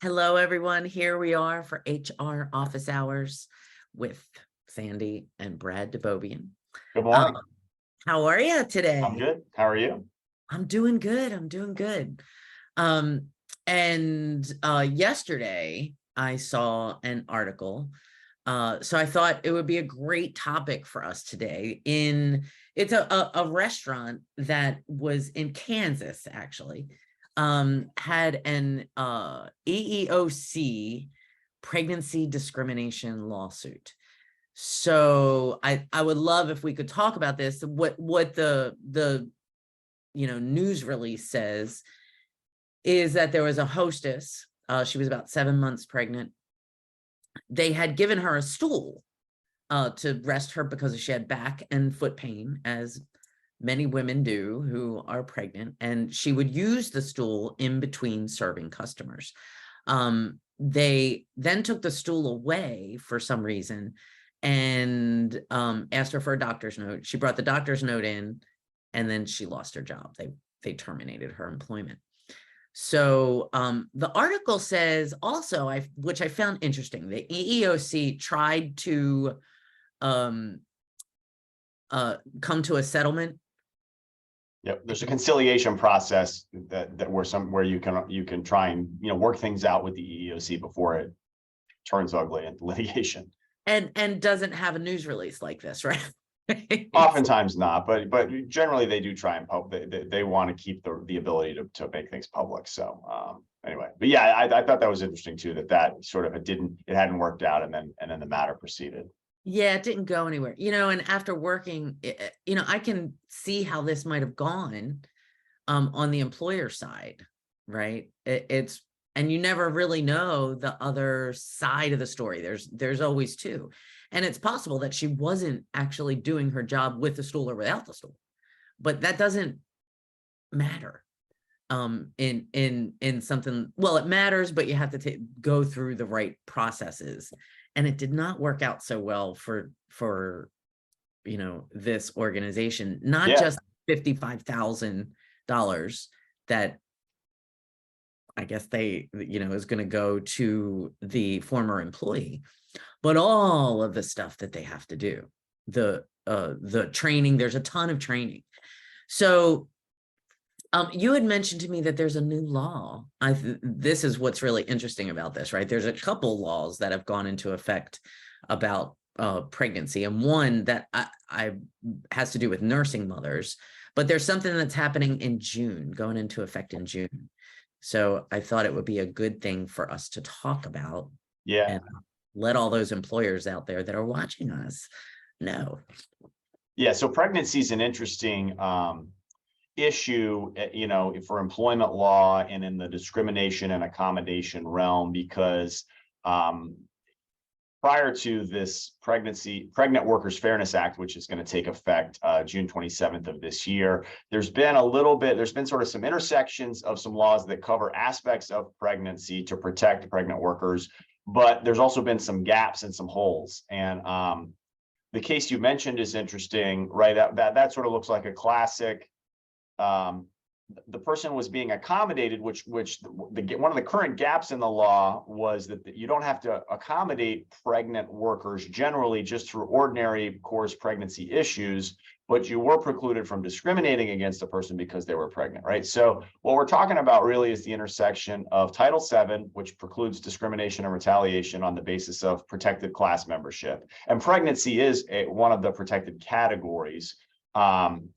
Hello, everyone. Here we are for HR Office Hours with Sandy and Brad deBeaubien. Good morning. How are you I'm today? good. How are you? I'm doing good. I'm doing good. And yesterday I saw an article. So I thought it would be a great topic for us today. It's a restaurant that was in Kansas, actually, had an EEOC pregnancy discrimination lawsuit. So I would love if we could talk about this. What the news release says is that there was a hostess. She was about 7 months pregnant. They had given her a stool to rest her because she had back and foot pain, as many women do who are pregnant, and she would use the stool in between serving customers. They then took the stool away for some reason and asked her for a doctor's note. She brought the doctor's note in, and then she lost her job. They terminated her employment. So the article says also, which I found interesting, the EEOC tried to come to a settlement. Yep. There's a conciliation process where you can try and work things out with the EEOC before it turns ugly into litigation. And doesn't have a news release like this, right? Oftentimes not, but generally they do try and they want to keep the ability to make things public. So anyway, but yeah, I thought that was interesting too, that sort of it hadn't worked out, and then the matter proceeded. Yeah, it didn't go anywhere, and after working, I can see how this might have gone on the employer side, right? And you never really know the other side of the story. There's always two. And it's possible that she wasn't actually doing her job with the stool or without the stool, but that doesn't matter in something. Well, it matters, but you have to go through the right processes. And it did not work out so well for this organization, not just $55,000 that I guess they is going to go to the former employee, but all of the stuff that they have to do, the training. There's a ton of training. So you had mentioned to me that there's a new law. This is what's really interesting about this, right? There's a couple laws that have gone into effect about pregnancy, and one that I has to do with nursing mothers, but there's something that's happening in June, going into effect in June. So I thought it would be a good thing for us to talk about. Yeah. And let all those employers out there that are watching us know. Yeah. So pregnancy is an interesting issue, for employment law and in the discrimination and accommodation realm, because prior to this Pregnant Workers Fairness Act, which is going to take effect June 27th of this year, there's been sort of some intersections of some laws that cover aspects of pregnancy to protect pregnant workers, but there's also been some gaps and some holes. And the case you mentioned is interesting, right? That sort of looks like a classic. The person was being accommodated, which one of the current gaps in the law was that you don't have to accommodate pregnant workers generally just through ordinary course pregnancy issues, but you were precluded from discriminating against a person because they were pregnant, right? So what we're talking about really is the intersection of Title VII, which precludes discrimination and retaliation on the basis of protected class membership. And pregnancy is one of the protected categories,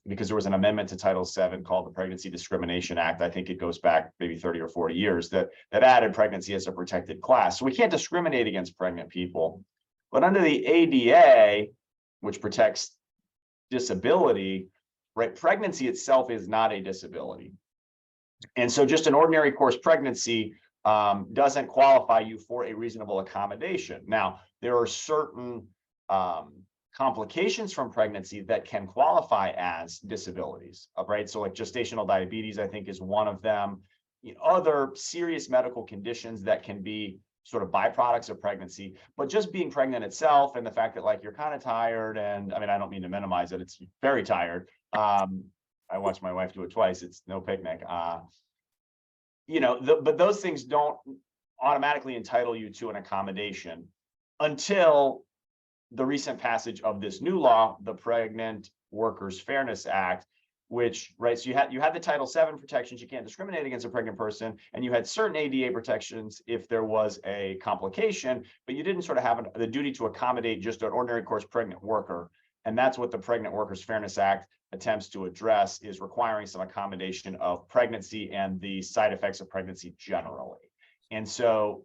because there was an amendment to Title VII called the Pregnancy Discrimination Act. I think it goes back maybe 30 or 40 years that added pregnancy as a protected class. So we can't discriminate against pregnant people. But under the ADA, which protects disability, right, pregnancy itself is not a disability. And so just an ordinary course pregnancy doesn't qualify you for a reasonable accommodation. Now, there are certain complications from pregnancy that can qualify as disabilities, right? So like gestational diabetes, I think, is one of them. Other serious medical conditions that can be sort of byproducts of pregnancy, but just being pregnant itself and the fact that like you're kind of tired, and I mean, I don't mean to minimize it, it's very tired. I watched my wife do it twice. It's no picnic. But those things don't automatically entitle you to an accommodation until the recent passage of this new law, the Pregnant Workers Fairness Act, which, right, so you had the Title VII protections, you can't discriminate against a pregnant person, and you had certain ADA protections if there was a complication, but you didn't sort of have the duty to accommodate just an ordinary course pregnant worker. And that's what the Pregnant Workers Fairness Act attempts to address, is requiring some accommodation of pregnancy and the side effects of pregnancy generally. And so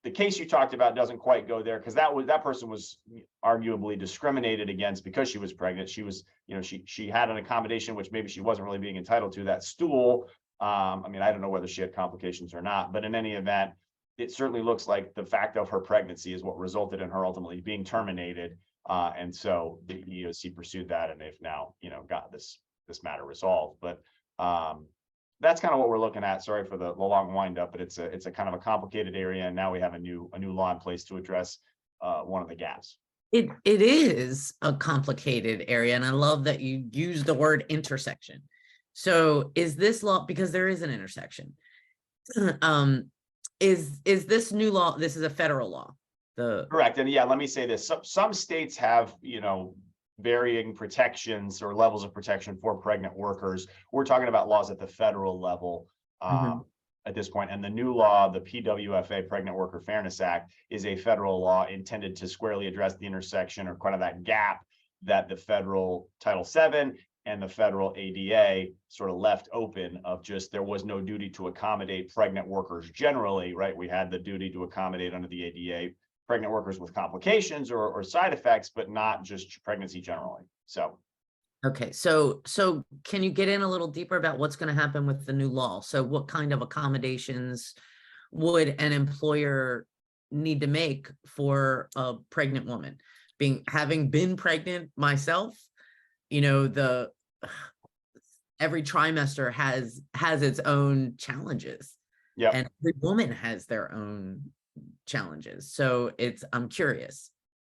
the case you talked about doesn't quite go there, because that person was arguably discriminated against because she was pregnant. She was, she had an accommodation which maybe she wasn't really being entitled to, that stool. I mean, I don't know whether she had complications or not, but in any event, it certainly looks like the fact of her pregnancy is what resulted in her ultimately being terminated. And so the EEOC pursued that, and they've now, got this matter resolved. But that's kind of what we're looking at. Sorry for the long windup, but it's a kind of a complicated area, and now we have a new law in place to address one of the gaps. It is a complicated area, and I love that you use the word intersection. So is this law, because there is an intersection, is this new law, this is a federal law? Correct. And yeah, let me say this. Some states have, varying protections or levels of protection for pregnant workers. We're talking about laws at the federal level at this point. And the new law, the PWFA, Pregnant Worker Fairness Act, is a federal law intended to squarely address the intersection, or kind of that gap that the federal Title VII and the federal ADA sort of left open, of just, there was no duty to accommodate pregnant workers generally, right? We had the duty to accommodate under the ADA pregnant workers with complications or side effects, but not just pregnancy generally. So, okay, so can you get in a little deeper about what's going to happen with the new law? So what kind of accommodations would an employer need to make for a pregnant woman? Having been pregnant myself, every trimester has its own challenges. yeah, and every woman has their own challenges. So I'm curious.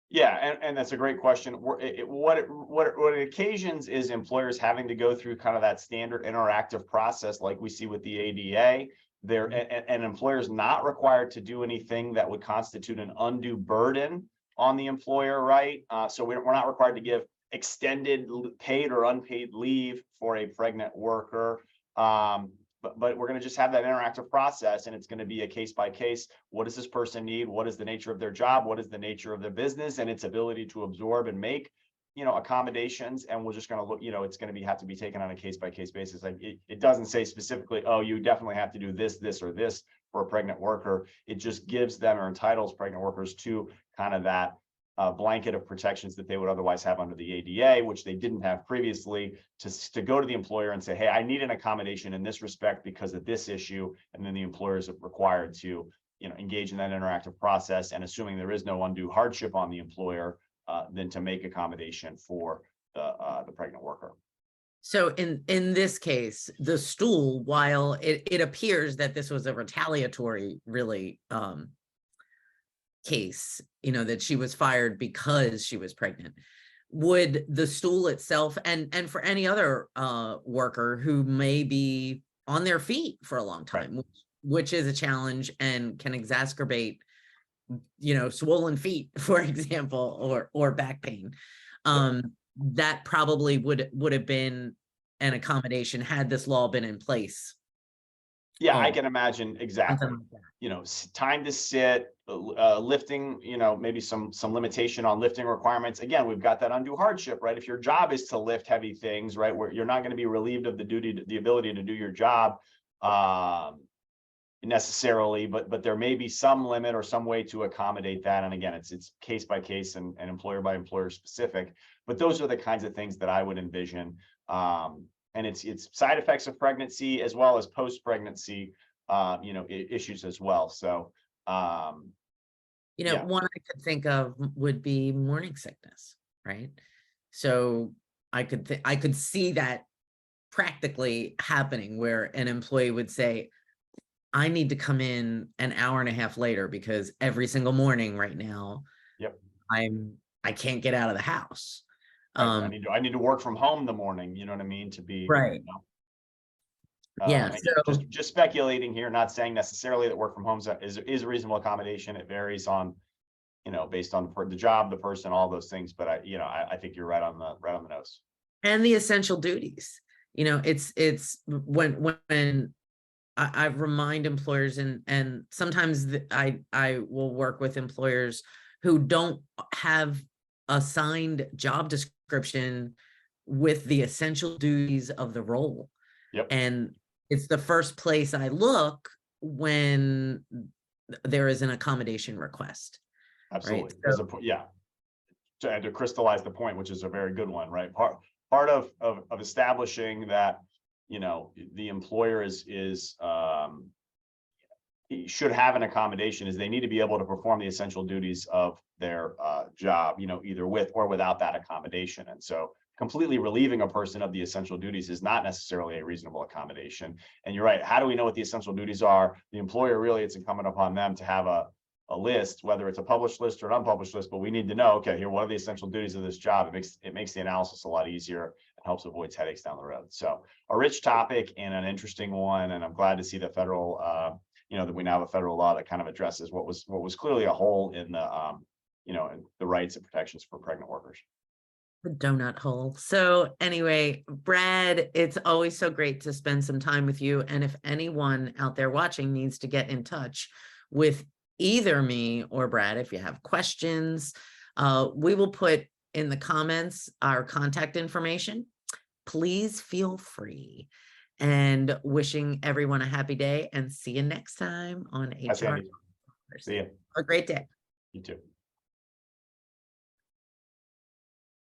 Yeah, and that's a great question. What it occasions is employers having to go through kind of that standard interactive process like we see with the ADA. And employers not required to do anything that would constitute an undue burden on the employer, right? So we're not required to give extended paid or unpaid leave for a pregnant worker. But we're going to just have that interactive process, and it's going to be a case by case. What does this person need? What is the nature of their job? What is the nature of their business and its ability to absorb and make, accommodations? And we're just going to look, it's going to have to be taken on a case by case basis. Like it doesn't say specifically, oh, you definitely have to do this, or this for a pregnant worker. It just gives them, or entitles pregnant workers to kind of that blanket of protections that they would otherwise have under the ADA, which they didn't have previously, to go to the employer and say, hey, I need an accommodation in this respect because of this issue. And then the employer is required to, engage in that interactive process, and assuming there is no undue hardship on the employer, then to make accommodation for the pregnant worker. So in this case, the stool, while it appears that this was a retaliatory really case, that she was fired because she was pregnant, would the stool itself, and for any other worker who may be on their feet for a long time, right, which is a challenge and can exacerbate, swollen feet, for example, or back pain, that probably would have been an accommodation had this law been in place. Yeah, I can imagine exactly. Time to sit, lifting, maybe some limitation on lifting requirements. Again, we've got that undue hardship, right? If your job is to lift heavy things, right, where you're not going to be relieved of the ability to do your job necessarily, but there may be some limit or some way to accommodate that. And again, it's case by case and employer by employer specific. But those are the kinds of things that I would envision. And it's side effects of pregnancy as well as post-pregnancy, issues as well. So, yeah. One I could think of would be morning sickness, right? So I could see that practically happening, where an employee would say, I need to come in an hour and a half later because every single morning right now, yep, I can't get out of the house. I need to work from home in the morning, you know what I mean? To be right. Yeah. Again, So just speculating here, not saying necessarily that work from home is a reasonable accommodation. It varies on, based on the job, the person, all those things. But I think you're right on the nose. and the essential duties, it's when I remind employers, and sometimes I will work with employers who don't have a signed job description with the essential duties of the role. Yep. And it's the first place I look when there is an accommodation request. Absolutely. Right? So, To crystallize the point, which is a very good one, right? Part of establishing that, the employer should have an accommodation is they need to be able to perform the essential duties of their job, either with or without that accommodation. And so completely relieving a person of the essential duties is not necessarily a reasonable accommodation. And you're right. How do we know what the essential duties are? The employer, really, it's incumbent upon them to have a list, whether it's a published list or an unpublished list, but we need to know, okay, here, what are the essential duties of this job? It makes the analysis a lot easier and helps avoid headaches down the road. So a rich topic and an interesting one. And I'm glad to see the federal, that we now have a federal law that kind of addresses what was clearly a hole in the, in the rights and protections for pregnant workers. the donut hole. So anyway, Brad, it's always so great to spend some time with you. And if anyone out there watching needs to get in touch with either me or Brad, if you have questions, we will put in the comments our contact information. Please feel free. And wishing everyone a happy day, and see you next time on HR. See you. Have a great day. You too.